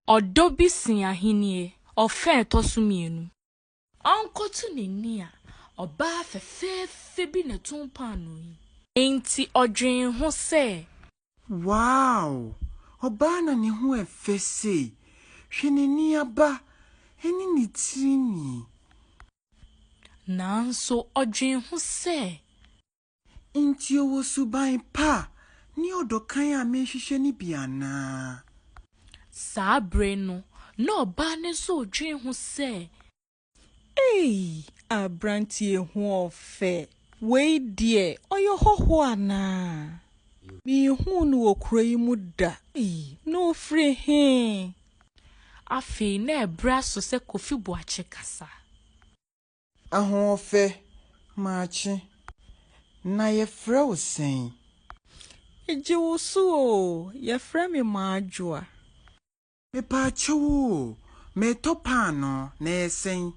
Odobi sin ahenie, ofe tosumienu. Anko tu nini a, oba fefefe bi ne tumpanu yi. Enti odwen ho se. Wow! Oba na ne ho efe sei. Hwe nini aba, eni ni trini. Nanso odwen ho se. Enti owo suban pa, ni odokan a menhwehwe ni biana. Sabre no, na oba ne so odwen ho se. Hey, abrantie ho ofe. Wei die, oyo hoho ana. Mi hu no okura yi mu da. No free he. Afi na ebra so se Kofi Boache kasa. Ahon ofe, maachi. Na ye fra wo sen. Eje wo so, ye fra me maadwoa. Me pa chewo, me topa no na esen.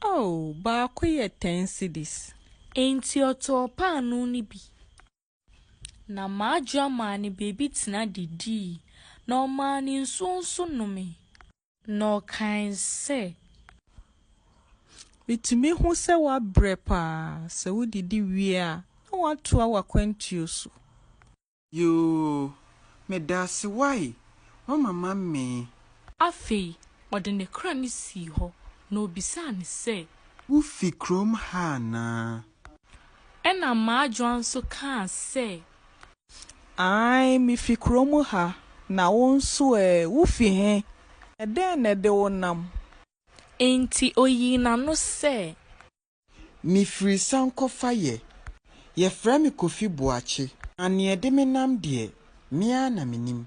Oh, ba ko ye 10 cedis. Enti oto paanu ni bi. Na maadwoa ma ne baby tina didi. Na oma ni nso nome. Na kan se. Bitimi hu se wa brepa, se wo didi wie a, na wa to awa kwantio so. Yo, me da se wai. O mama me. Afi, ode ne kra ni si ho. Na obisa ne se. Wo fi krom ha na. Ena maadwoa nso kan se. Ai, mi fi kromu ha, na wo nso wo fi he. Eden na de wo nam. Enti oyi na no se. Mi free sanko faye. Ye fra mi Kofi Boache. Ani ede me nam de, mia na minim.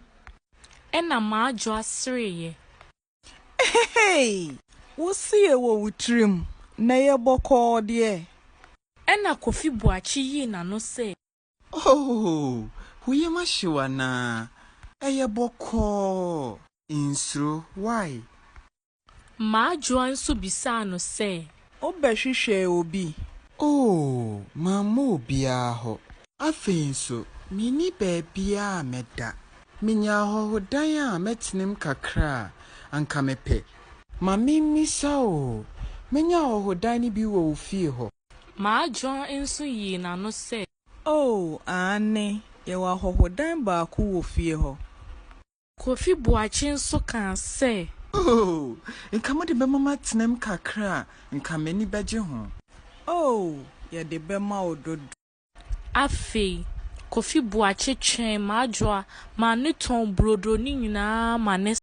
Ena maadwoa sreye. Hey! Wo si e wo wutrim, na ye boko de. Ena Kofi Boache yi na no se. Oh, huye mashiwa na. Eye boko. Insro, why? Maadwoa nso bisa no se. Obehwehwe obi. Oh, mama obi aho. Afenso, mini baby a meda. Minya hohodan a metinem kakra anka mepe. Mami misa o. Menya hohodan ni bi wo fie ho. Maadwoa nso yi na no se. Oh, ane, ye wa hohodan ba ku wo fie ho. Kofi Boache nso kan se. Oh, nka mo de be mama tenem kakra nka mani beje ho. Oh, ye de be ma ododo. Afi, Kofi Boache twen maadwoa ma ne ton brodo ni nyina ma ne